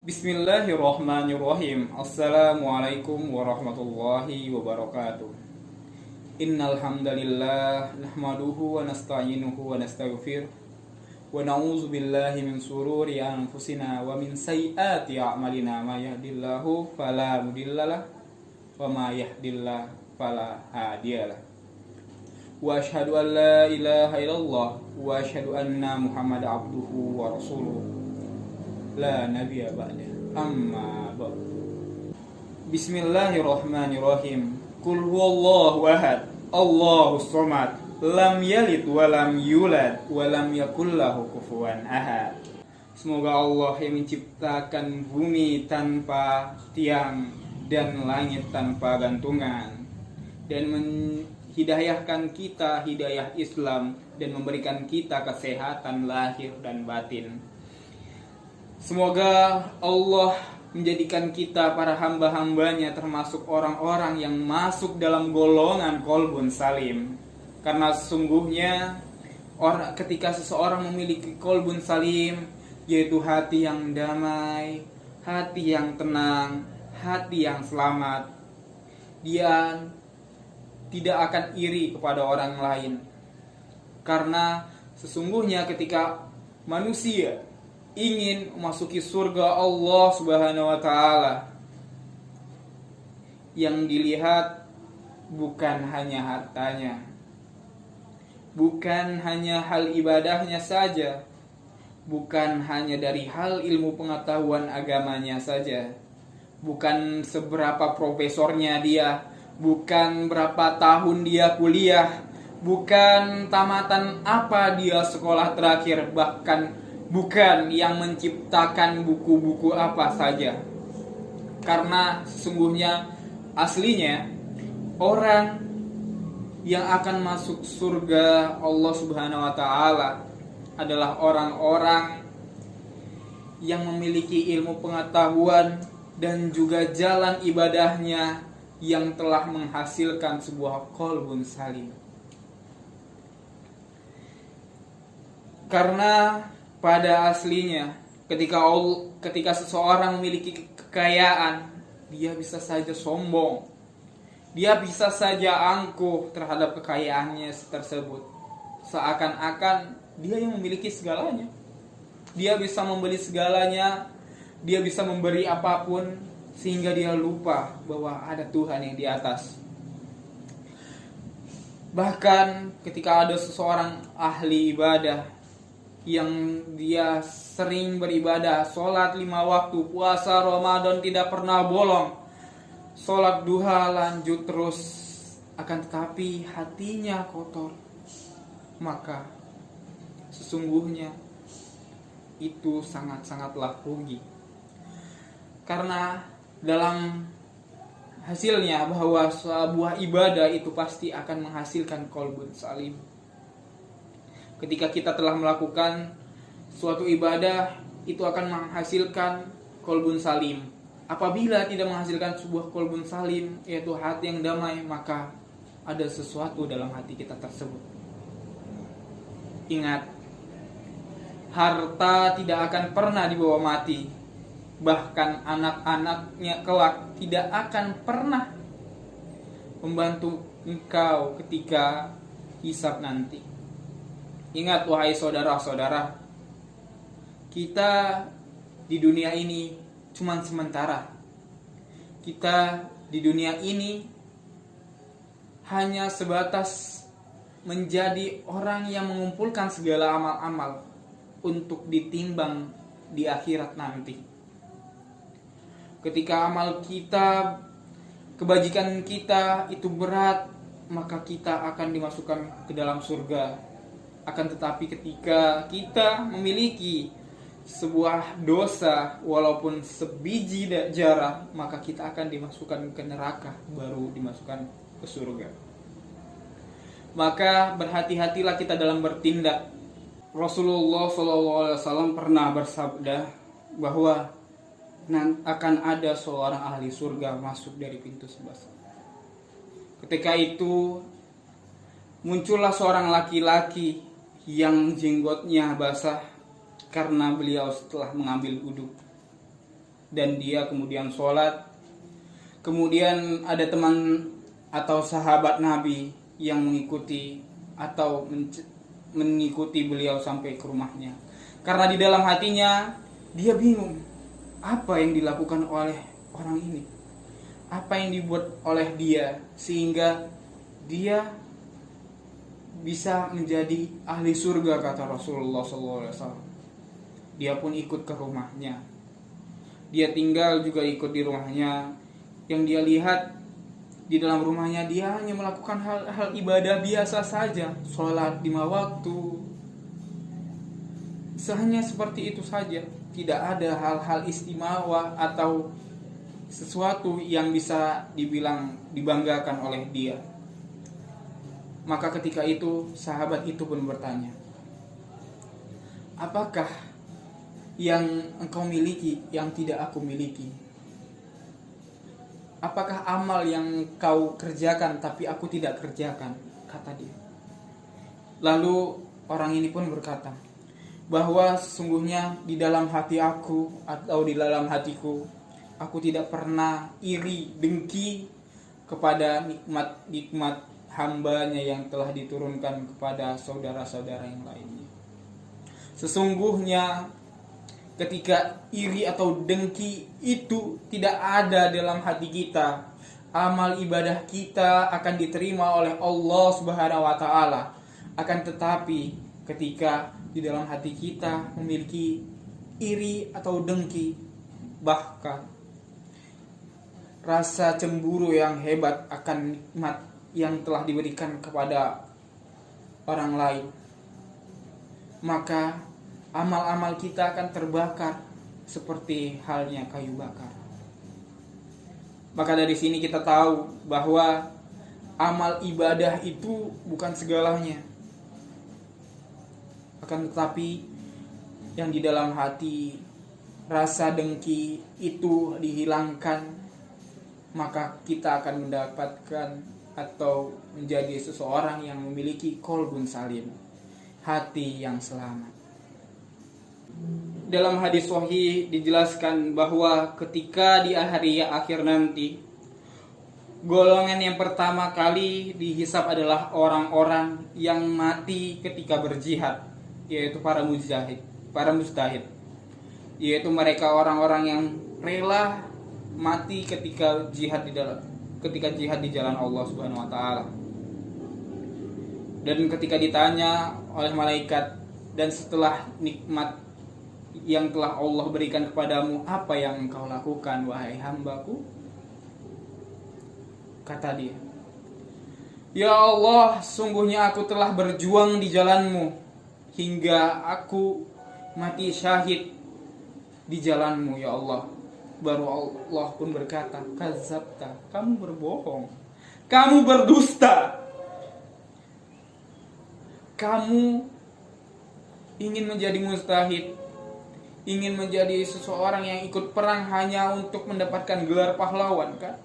Bismillahirrahmanirrahim. Assalamualaikum warahmatullahi wabarakatuh. Innal hamdalillah nahmaduhu wa nasta'inuhu wa nastaghfir wa na'udzu billahi min sururi anfusina wa min sayyiati a'malina may yahdihillahu fala mudhillalah wa may yahdihillahu fala hadiyalah. Wa asyhadu an la ilaha illallah wa asyhadu anna Muhammadar abduhu wa rasuluh. La nabiyya ba'da amma ba'd. Bismillahirrahmanirrahim. Qul huwallahu ahad, Allahus samad, lam yalid wa lam yulad wa lam yakul lahu kufuwan ahad. Semoga Allah yang menciptakan bumi tanpa tiang dan langit tanpa gantungan dan menghidayahkan kita hidayah Islam dan memberikan kita kesehatan lahir dan batin. Semoga Allah menjadikan kita para hamba-hambanya termasuk orang-orang yang masuk dalam golongan qalbun salim. Karena sesungguhnya ketika seseorang memiliki qalbun salim, yaitu hati yang damai, hati yang tenang, hati yang selamat, dia tidak akan iri kepada orang lain. Karena sesungguhnya ketika manusia ingin memasuki surga Allah Subhanahu wa taala, yang dilihat bukan hanya hartanya, bukan hanya hal ibadahnya saja, bukan hanya dari hal ilmu pengetahuan agamanya saja, bukan seberapa profesornya dia, bukan berapa tahun dia kuliah, bukan tamatan apa dia sekolah terakhir, bahkan bukan yang menciptakan buku-buku apa saja. Karena sesungguhnya aslinya orang yang akan masuk surga Allah Subhanahu wa taala adalah orang-orang yang memiliki ilmu pengetahuan dan juga jalan ibadahnya yang telah menghasilkan sebuah qalbun salim. Karena pada aslinya ketika seseorang memiliki kekayaan, dia bisa saja sombong, dia bisa saja angkuh terhadap kekayaannya tersebut, seakan-akan dia yang memiliki segalanya, dia bisa membeli segalanya, dia bisa memberi apapun, sehingga dia lupa bahwa ada Tuhan yang di atas. Bahkan ketika ada seseorang ahli ibadah yang dia sering beribadah, sholat 5 waktu, puasa Ramadan tidak pernah bolong, sholat duha lanjut terus, akan tetapi hatinya kotor, maka sesungguhnya itu sangat-sangatlah rugi. Karena dalam hasilnya bahwa sebuah ibadah itu pasti akan menghasilkan qalbun salim. Ketika kita telah melakukan suatu ibadah, itu akan menghasilkan qalbun salim. Apabila tidak menghasilkan sebuah qalbun salim, yaitu hati yang damai, maka ada sesuatu dalam hati kita tersebut. Ingat, harta tidak akan pernah dibawa mati. Bahkan anak-anaknya kelak tidak akan pernah membantu engkau ketika hisab nanti. Ingat wahai saudara-saudara, kita di dunia ini cuma sementara. Kita di dunia ini hanya sebatas menjadi orang yang mengumpulkan segala amal-amal untuk ditimbang di akhirat nanti. Ketika amal kita, kebajikan kita itu berat, maka kita akan dimasukkan ke dalam surga. Akan tetapi ketika kita memiliki sebuah dosa walaupun sebiji jarah, maka kita akan dimasukkan ke neraka, baru dimasukkan ke surga. Maka berhati-hatilah kita dalam bertindak. Rasulullah SAW pernah bersabda bahwa akan ada seorang ahli surga masuk dari pintu sebelah. Ketika itu muncullah seorang laki-laki yang jenggotnya basah karena beliau setelah mengambil wudhu. dan dia kemudian sholat. Kemudian ada teman atau sahabat Nabi yang mengikuti atau mengikuti beliau sampai ke rumahnya. Karena di dalam hatinya dia bingung, apa yang dilakukan oleh orang ini? Apa yang dibuat oleh dia sehingga dia bisa menjadi ahli surga, kata Rasulullah SAW. Dia pun ikut ke rumahnya. Dia tinggal juga ikut di rumahnya. Yang dia lihat di dalam rumahnya, dia hanya melakukan hal ibadah biasa saja, sholat 5 waktu. Hanya seperti itu saja. Tidak ada hal-hal istimewa atau sesuatu yang bisa dibilang dibanggakan oleh dia. Maka ketika itu sahabat itu pun bertanya, apakah yang engkau miliki yang tidak aku miliki? Apakah amal yang kau kerjakan tapi aku tidak kerjakan? Kata dia. Lalu orang ini pun berkata, bahwa sesungguhnya di dalam hati aku atau di dalam hatiku, aku tidak pernah iri, dengki kepada nikmat-nikmat hambanya yang telah diturunkan kepada saudara-saudara yang lainnya. Sesungguhnya ketika iri atau dengki itu tidak ada dalam hati kita, amal ibadah kita akan diterima oleh Allah Subhanahu wa taala. Akan tetapi ketika di dalam hati kita memiliki iri atau dengki, bahkan rasa cemburu yang hebat akan nikmat yang telah diberikan kepada orang lain, maka amal-amal kita akan terbakar seperti halnya kayu bakar. Maka dari sini kita tahu bahwa amal ibadah itu bukan segalanya. Akan tetapi yang di dalam hati rasa dengki itu dihilangkan, maka kita akan mendapatkan atau menjadi seseorang yang memiliki qalbun salim, hati yang selamat. Dalam hadis sahih dijelaskan bahwa ketika di hari akhir nanti, golongan yang pertama kali dihisab adalah orang-orang yang mati ketika berjihad, yaitu para mujtahid, yaitu mereka orang-orang yang rela mati ketika jihad di jalan Allah Subhanahu wa taala. Dan ketika ditanya oleh malaikat, dan setelah nikmat yang telah Allah berikan kepadamu, apa yang engkau lakukan wahai hambaku? Kata dia, ya Allah, sungguhnya aku telah berjuang di jalanmu hingga aku mati syahid di jalanmu ya Allah. Baru Allah pun berkata, kadzabta, kamu berbohong, kamu berdusta, kamu ingin menjadi mujtahid, ingin menjadi seseorang yang ikut perang hanya untuk mendapatkan gelar pahlawan, kan?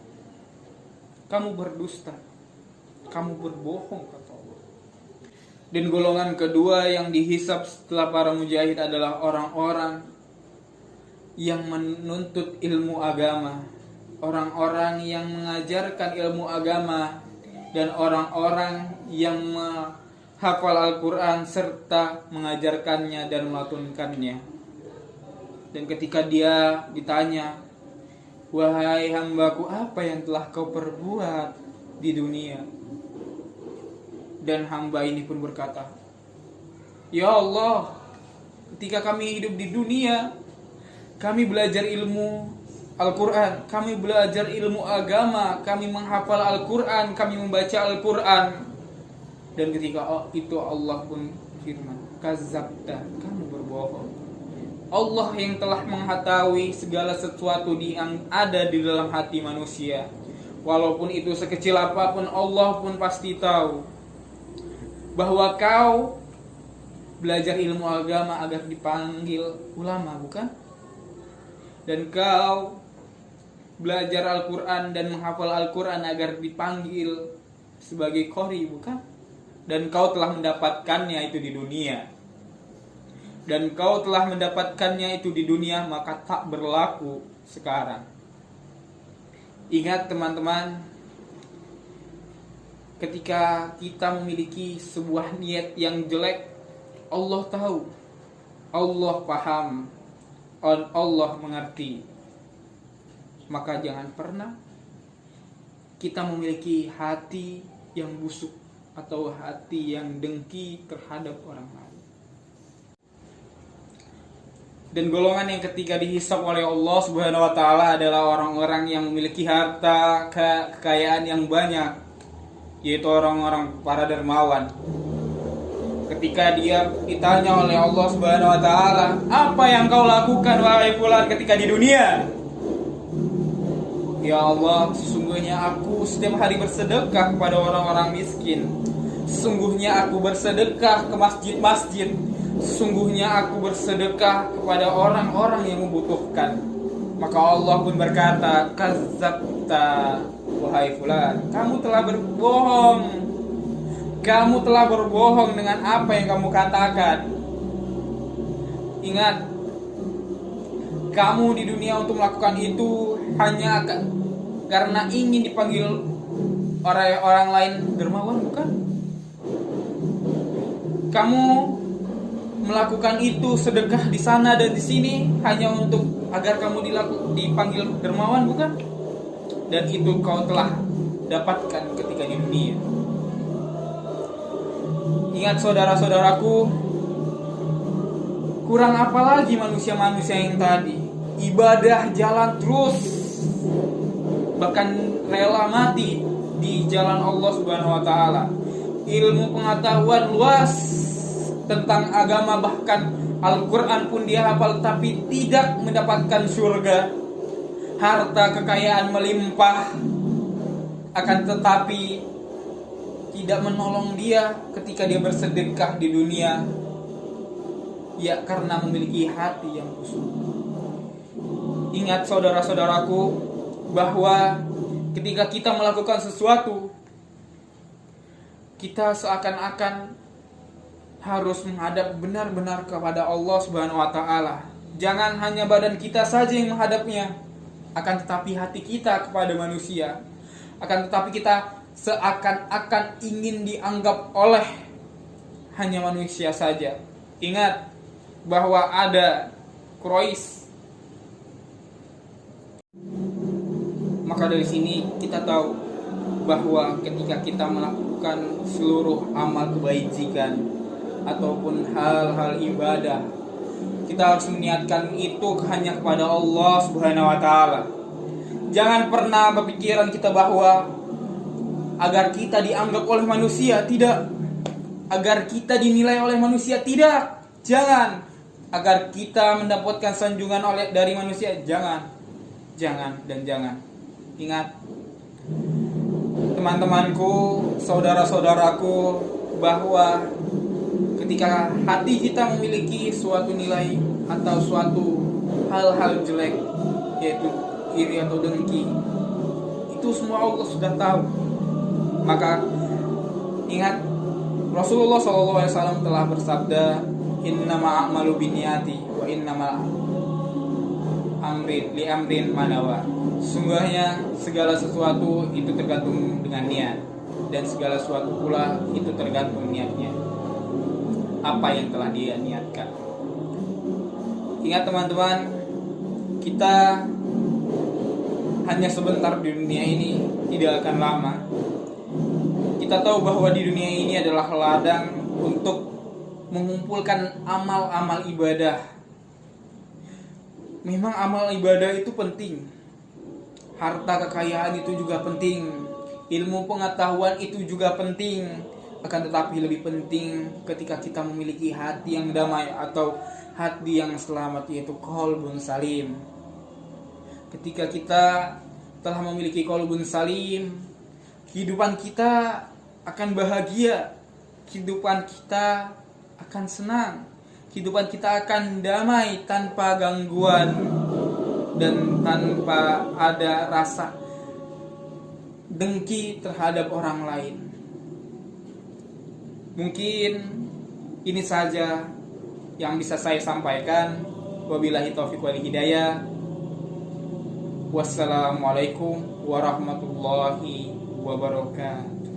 Kamu berdusta, kamu berbohong, kata Allah. Dan golongan kedua yang dihisab setelah para mujahid adalah orang-orang yang menuntut ilmu agama, orang-orang yang mengajarkan ilmu agama, dan orang-orang yang menghafal Al-Quran serta mengajarkannya dan melatunkannya. Dan ketika dia ditanya, wahai hambaku, apa yang telah kau perbuat di dunia? Dan hamba ini pun berkata, ya Allah, ketika kami hidup di dunia, kami belajar ilmu Al-Quran, kami belajar ilmu agama, kami menghafal Al-Quran, kami membaca Al-Quran. Dan ketika itu Allah pun firman, kadzabta, kamu berbohong. Allah yang telah mengetahui segala sesuatu yang ada di dalam hati manusia, walaupun itu sekecil apapun, Allah pun pasti tahu bahwa kau belajar ilmu agama agar dipanggil ulama, bukan? Dan kau belajar Al-Quran dan menghafal Al-Quran agar dipanggil sebagai qori, bukan? Dan kau telah mendapatkannya itu di dunia. Dan kau telah mendapatkannya itu di dunia, maka tak berlaku sekarang. Ingat teman-teman, ketika kita memiliki sebuah niat yang jelek, Allah tahu, Allah paham, Allah mengerti. Maka jangan pernah kita memiliki hati yang busuk atau hati yang dengki terhadap orang lain. Dan golongan yang ketiga dihisab oleh Allah Subhanahu wa taala adalah orang-orang yang memiliki harta kekayaan yang banyak, yaitu orang-orang para dermawan. Ketika dia ditanya oleh Allah Subhanahu wa taala, "Apa yang kau lakukan wahai fulan ketika di dunia?" "Ya Allah, sesungguhnya aku setiap hari bersedekah kepada orang-orang miskin. Sesungguhnya aku bersedekah ke masjid-masjid. Sesungguhnya aku bersedekah kepada orang-orang yang membutuhkan." Maka Allah pun berkata, "Kadzabta wahai fulan, kamu telah berbohong. Kamu telah berbohong dengan apa yang kamu katakan. Ingat, kamu di dunia untuk melakukan itu hanya karena ingin dipanggil orang lain dermawan, bukan? Kamu melakukan itu sedekah di sana dan di sini hanya untuk agar kamu dipanggil dermawan, bukan? Dan itu kau telah dapatkan ketika di dunia." Ingat saudara-saudaraku, kurang apa lagi manusia-manusia yang tadi? Ibadah jalan terus, bahkan rela mati di jalan Allah Subhanahu wa taala. Ilmu pengetahuan luas tentang agama, bahkan Al-Quran pun dia hafal, tapi tidak mendapatkan surga. Harta kekayaan melimpah, akan tetapi tidak menolong dia ketika dia bersedekah di dunia, ya karena memiliki hati yang busuk. Ingat saudara-saudaraku, bahwa ketika kita melakukan sesuatu, kita seakan-akan harus menghadap benar-benar kepada Allah Subhanahu wa taala. Jangan hanya badan kita saja yang menghadapnya, akan tetapi hati kita kepada manusia. Akan tetapi kita seakan-akan ingin dianggap oleh hanya manusia saja. Ingat bahwa ada Quraisy. Maka dari sini kita tahu bahwa ketika kita melakukan seluruh amal kebajikan ataupun hal-hal ibadah, kita harus meniatkan itu hanya kepada Allah Subhanahu wa taala. Jangan pernah berpikiran kita bahwa agar kita dianggap oleh manusia, tidak. Agar kita dinilai oleh manusia, tidak. Jangan. Agar kita mendapatkan sanjungan dari manusia, jangan. Jangan dan jangan. Ingat, teman-temanku, saudara-saudaraku, bahwa ketika hati kita memiliki suatu nilai atau suatu hal-hal jelek, yaitu iri atau dengki, itu semua Allah sudah tahu. Maka ingat, Rasulullah SAW telah bersabda, "Innama a'malu binniyati wa innama amrin li amrin manawa." Sungguhnya segala sesuatu itu tergantung dengan niat, dan segala sesuatu pula itu tergantung niatnya, apa yang telah dia niatkan. Ingat teman-teman, kita hanya sebentar di dunia ini, tidak akan lama. Kita tahu bahwa di dunia ini adalah ladang untuk mengumpulkan amal-amal ibadah. Memang amal ibadah itu penting, harta kekayaan itu juga penting, ilmu pengetahuan itu juga penting. Akan tetapi lebih penting ketika kita memiliki hati yang damai atau hati yang selamat, yaitu qalbun salim. Ketika kita telah memiliki qalbun salim, kehidupan kita akan bahagia, kehidupan kita akan senang, kehidupan kita akan damai tanpa gangguan dan tanpa ada rasa dengki terhadap orang lain. Mungkin ini saja yang bisa saya sampaikan. Wabillahi taufiq wal hidayah. Wassalamualaikum warahmatullahi wabarakatuh.